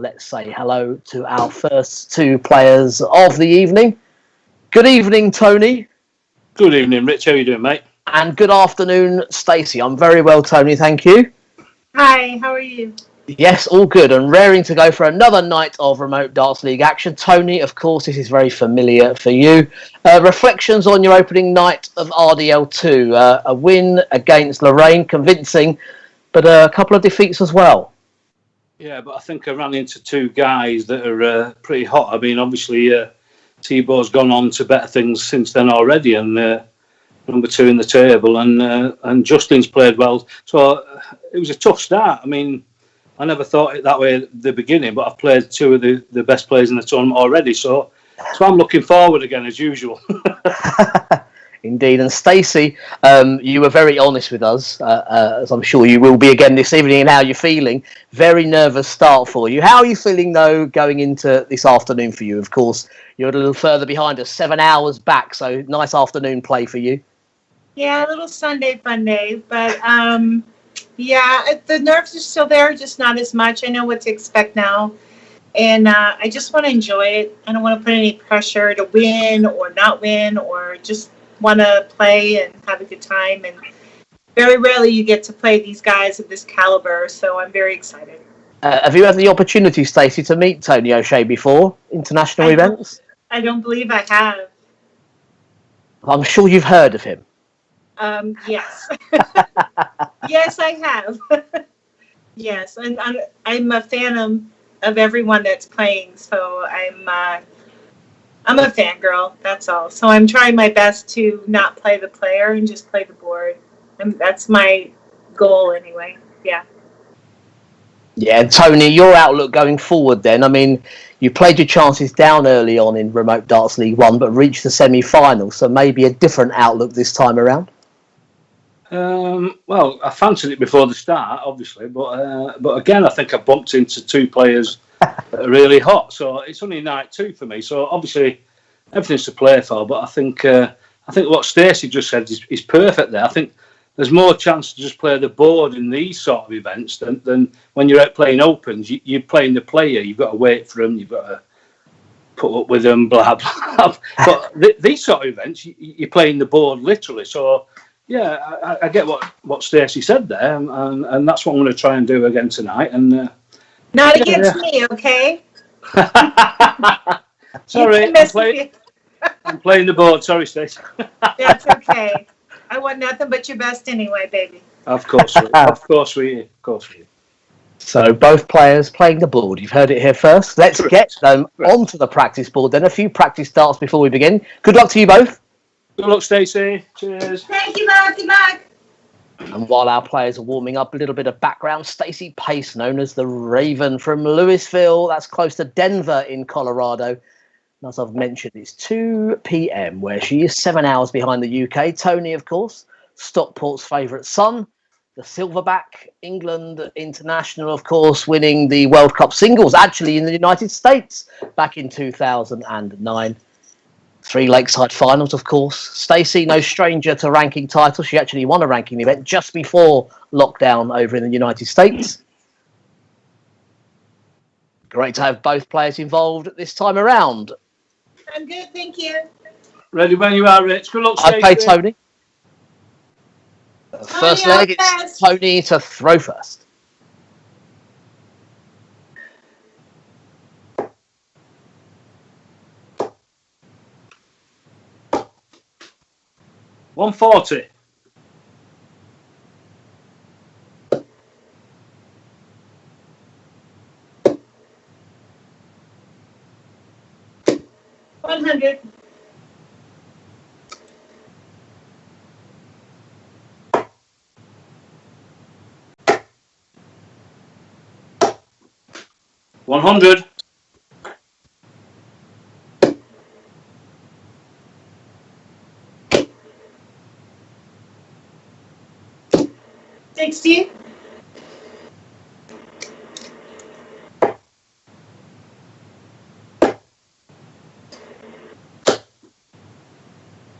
let's say hello to our first two players of the evening. Good evening, Tony. Good evening, Rich. How are you doing, mate? And good afternoon, Stacey. I'm very well, Tony. Thank you. Hi, how are you? Yes, all good. And raring to go for another night of Remote Darts League action. Tony, of course, this is very familiar for you. Reflections on your opening night of RDL2. A win against Lorraine, convincing, but a couple of defeats as well. Yeah, but I think I ran into two guys that are pretty hot. I mean, obviously, T-Bow's gone on to better things since then already, and number 2 in the table, and Justin's played well. So it was a tough start. I mean, I never thought it that way at the beginning, but I've played two of the best players in the tournament already. So I'm looking forward again, as usual. Indeed. And Stacey, you were very honest with us, as I'm sure you will be again this evening, and how you're feeling. Very nervous start for you. How are you feeling, though, going into this afternoon for you? Of course, you're a little further behind us, 7 hours back, so nice afternoon play for you. Yeah, a little Sunday fun day, but yeah, the nerves are still there, just not as much. I know what to expect now, and I just want to enjoy it. I don't want to put any pressure to win or not win, or just want to play and have a good time. And very rarely you get to play these guys of this caliber, so I'm very excited. Have you had the opportunity, Stacey, to meet Tony O'Shea before, international events? I don't believe I have. I'm sure you've heard of him. Yes. Yes, I have. Yes, and I'm a fan of everyone that's playing, so I'm a fangirl, that's all. So I'm trying my best to not play the player and just play the board. And that's my goal anyway. Yeah. Yeah, Tony, your outlook going forward then. I mean, you played your chances down early on in Remote Darts League 1, but reached the semi-final, so maybe a different outlook this time around? Well, I fancied it before the start, obviously, but again, I think I bumped into two players that are really hot. So it's only night 2 for me. So obviously, everything's to play for. But I think what Stacey just said is perfect there. I think there's more chance to just play the board in these sort of events than when you're out playing opens. You're playing the player. You've got to wait for them. You've got to put up with them, blah blah. But these sort of events, you're playing the board literally. So. Yeah, I get what Stacey said there, and that's what I'm going to try and do again tonight. And not against me, okay? Sorry, I'm playing the board. Sorry, Stacey. That's okay. I want nothing but your best anyway, baby. Of course, of course we. So both players playing the board. You've heard it here first. Let's get them onto the practice board. Then a few practice starts before we begin. Good luck to you both. Good luck, Stacey. Cheers. Thank you, Mark. Good luck. And while our players are warming up, a little bit of background. Stacey Pace, known as the Raven from Louisville. That's close to Denver in Colorado. And as I've mentioned, it's 2 p.m. where she is 7 hours behind the UK. Tony, of course, Stockport's favourite son, the Silverback, England international, of course, winning the World Cup singles, actually in the United States back in 2009. 3 Lakeside finals, of course. Stacey, no stranger to ranking titles. She actually won a ranking event just before lockdown over in the United States. Great to have both players involved this time around. I'm good, thank you. Ready when you are, Rich. Good luck, Stacey. Okay, Tony. First leg, it's Tony to throw first. $140. $100. $100. $60.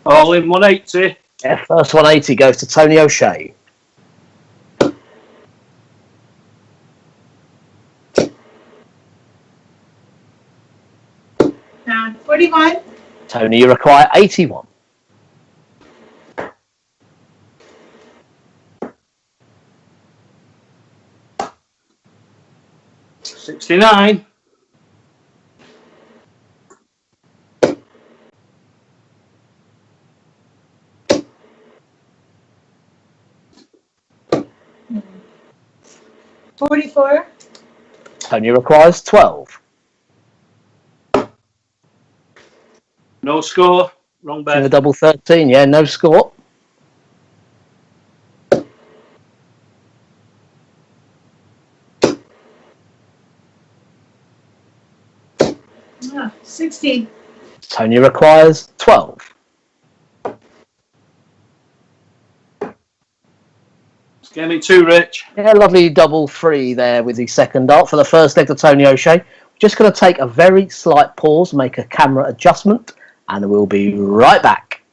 All in 180. Yeah, first 180 goes to Tony O'Shea. 41. Tony, you require 81. 69. 44. Tony requires 12. No score. Wrong In bet. the double 13, yeah, no score. 60. Tony requires 12. It's game in 2, Rich. Yeah, lovely double 3 there with the second dart for the first leg to Tony O'Shea. Just going to take a very slight pause, make a camera adjustment, and we'll be right back.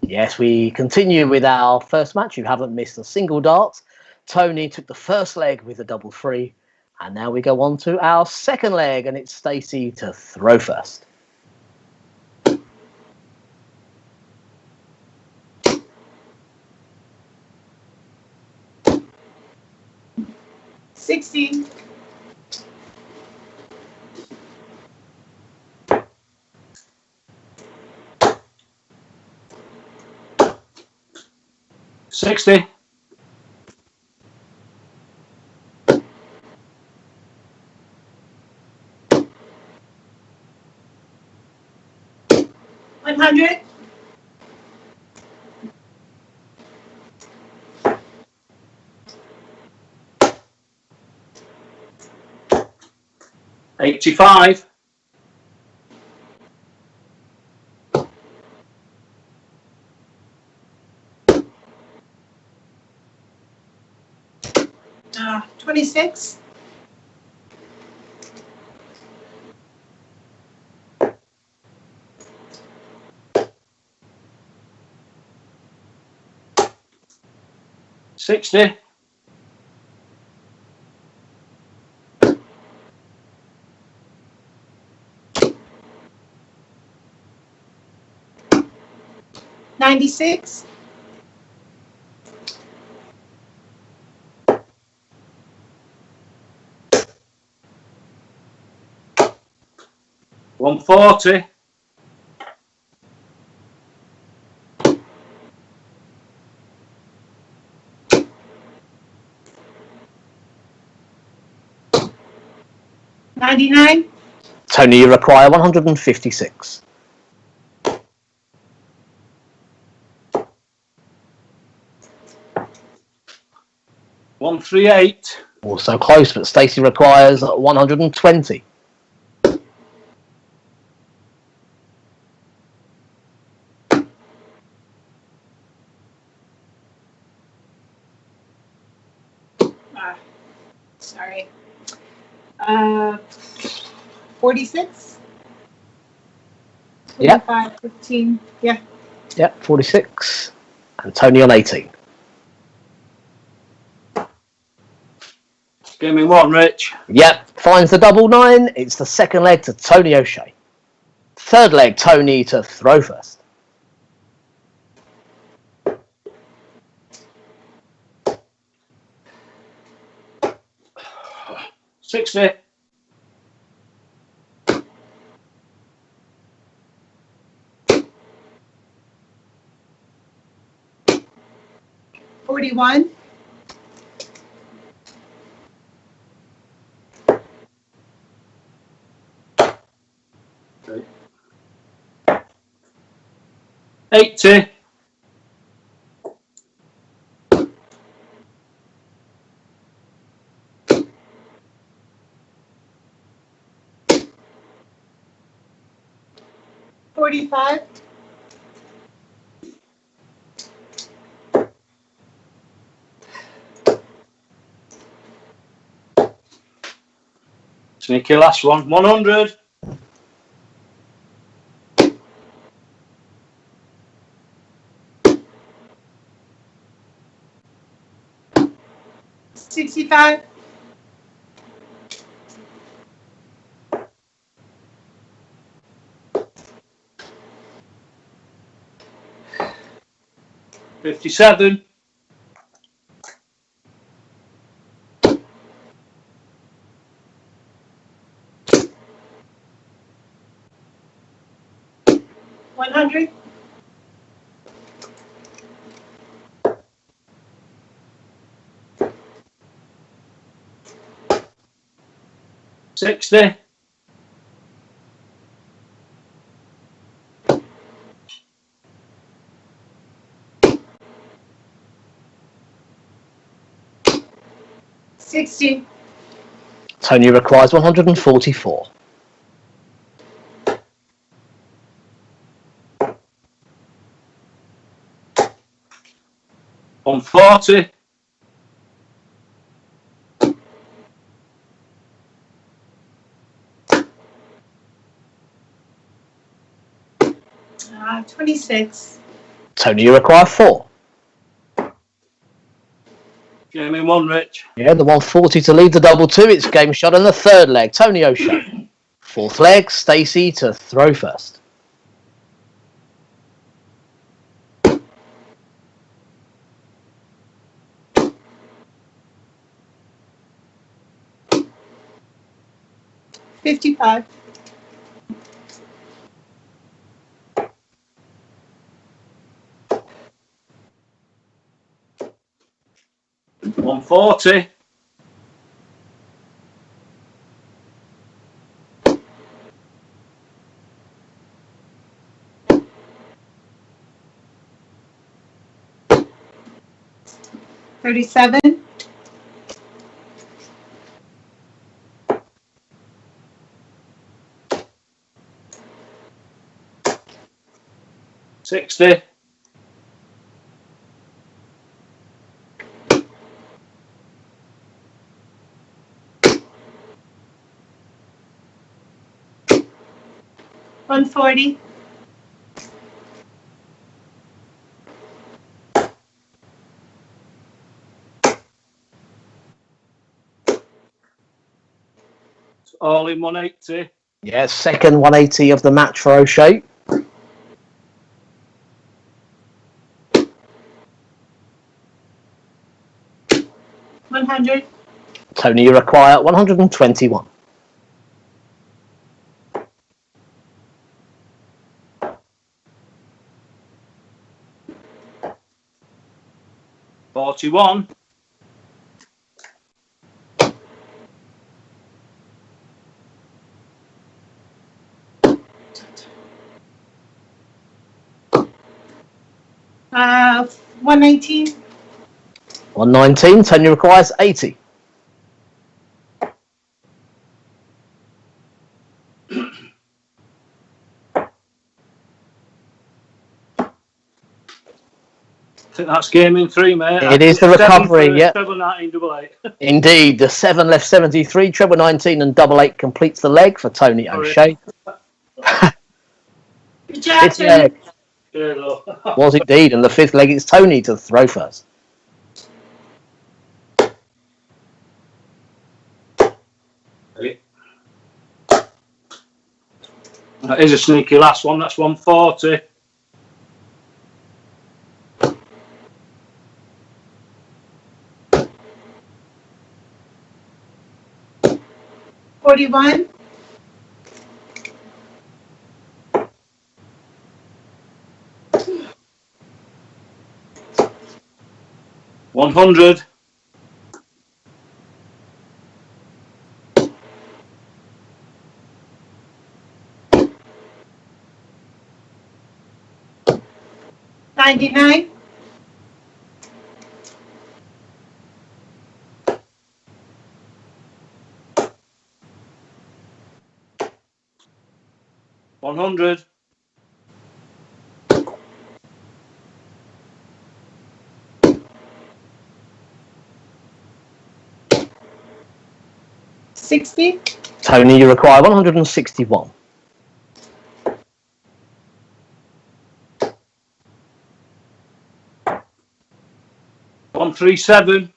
Yes, we continue with our first match. You haven't missed a single dart. Tony took the first leg with a double 3, and now we go on to our second leg, and it's Stacey to throw first. $60. 60. 100. 85. 26. 60. 96. 140. 99. Tony, you require 156. 138. Also close, but Stacey requires 120. 46. Yep. 25, 15. Yeah. Yep, 46. And Tony on 18. Game in 1, Rich. Yep, finds the double 9. It's the second leg to Tony O'Shea. Third leg, Tony to throw first. 60. 41. 80. 45. 'Sneaky last one. 100. 65. $57. $100. $60. $60. Tony requires 144. $140. $26. Tony, you require 4. Give me one, Rich. Yeah, the 140 to lead the double 2. It's game shot in the third leg. Tony O'Shea. Fourth leg, Stacey to throw first. $55. $140. $37. $60. $140. All in 180. Yeah, second 180 of the match for O'Shea. $100. Tony, you require 121. $41. $119. 119. Tony requires 80. I think that's game in 3, mate. It is the recovery, yeah. Treble 1988. Indeed, the 7 left 73, treble 19 and double 8 completes the leg for Tony O'Shea. Good job, Fifth leg Yeah, was indeed, and the fifth leg it's Tony to throw first. That is a sneaky last one. That's 140. $41. $100. $99. $100. $60. Tony, you require 161. $137.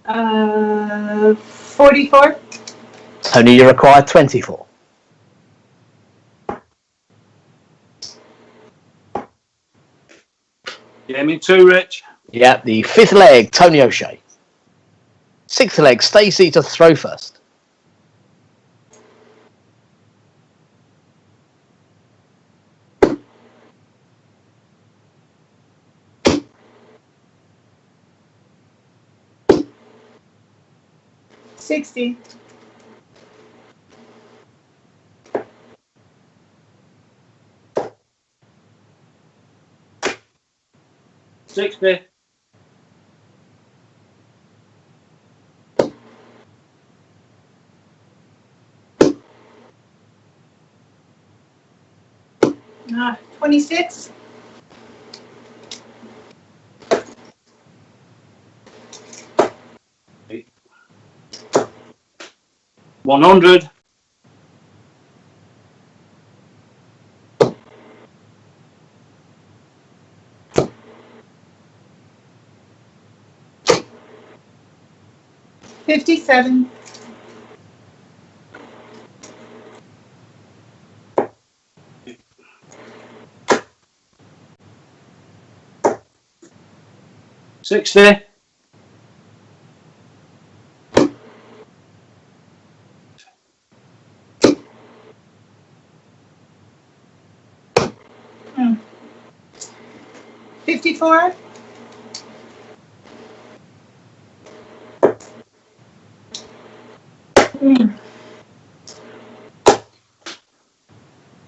44. Tony, you require 24. Gaming 2, Rich. Yeah, the fifth leg, Tony O'Shea. Sixth leg, Stacey to throw first. $60. $60. $26. $100. $57. $60. $54.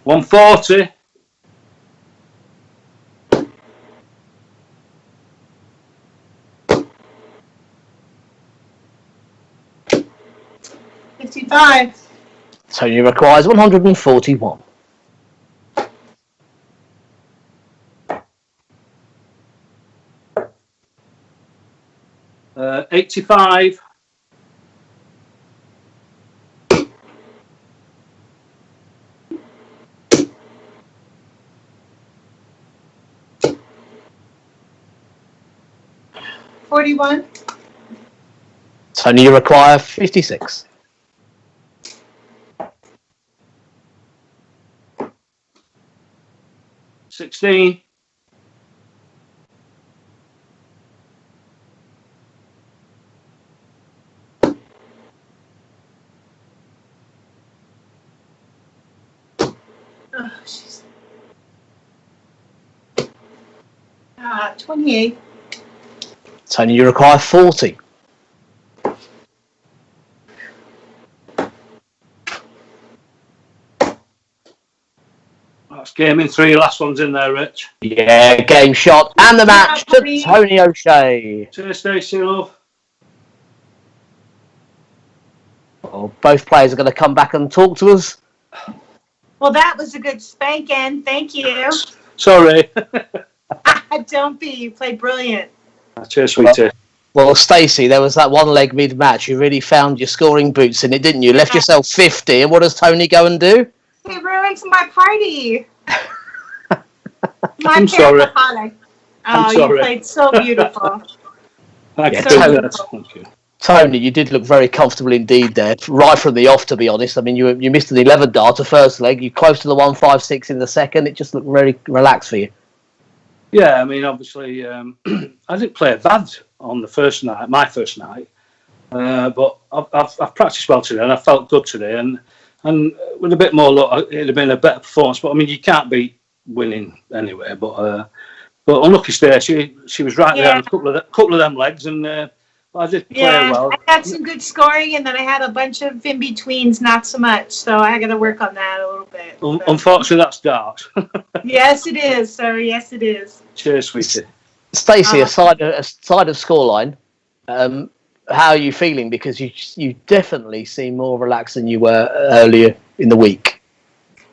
$140. $55. Tony requires 141. $85. $41. Tony, you require 56. $16. Oh, jeez. 28. Tony, you require 40. That's gaming 3. Last one's in there, Rich. Yeah, game shot and the match to Tony O'Shea. Cheers, Stacey, love. Well, both players are going to come back and talk to us. Well, that was a good spanking. Thank you. Sorry. Don't be. You played brilliant. Cheers, sweetie. Well, Stacey, there was that one leg mid-match. You really found your scoring boots in it, didn't you? Left yourself 50. And what does Tony go and do? He ruined my party. I'm sorry. Oh, you played so beautiful. Thank you. Tony, you did look very comfortable indeed there, right from the off, to be honest. I mean, you missed an 11 darter first leg. You close to the 156 in the second. It just looked very relaxed for you. Yeah, I mean, obviously, I didn't play bad on the first night, my first night, but I've practiced well today and I felt good today. And with a bit more luck, it'd have been a better performance. But I mean, you can't beat winning anyway. But unlucky Stacey, she was right there on a couple of them legs, and I did play well. I had some good scoring, and then I had a bunch of in betweens, not so much. So I got to work on that a little bit. Unfortunately, that's darts. Yes, it is, sir. Yes, it is. Cheers, sweetie. Stacey, aside of scoreline, how are you feeling? Because you definitely seem more relaxed than you were earlier in the week.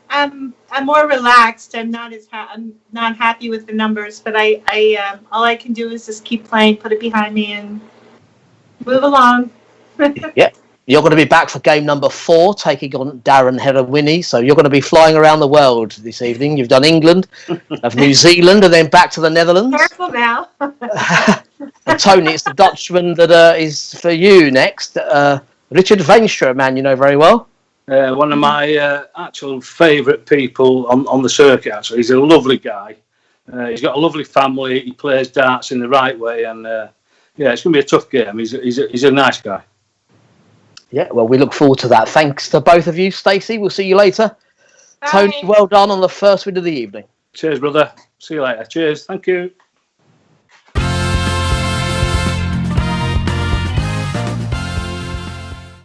I'm more relaxed. I'm not happy with the numbers, but I all I can do is just keep playing, put it behind me, and move along. Yeah. You're going to be back for game number 4, taking on Darren Heather-Winnie. So you're going to be flying around the world this evening. You've done England, of New Zealand, and then back to the Netherlands. Careful now. And Tony, it's the Dutchman that is for you next. Richard Veenstra, a man you know very well. One of my actual favourite people on the circuit, actually. He's a lovely guy. He's got a lovely family. He plays darts in the right way. And, it's going to be a tough game. He's a nice guy. Yeah, well, we look forward to that. Thanks to both of you. Stacey, we'll see you later. Bye. Tony, well done on the first win of the evening. Cheers, brother. See you later. Cheers. Thank you.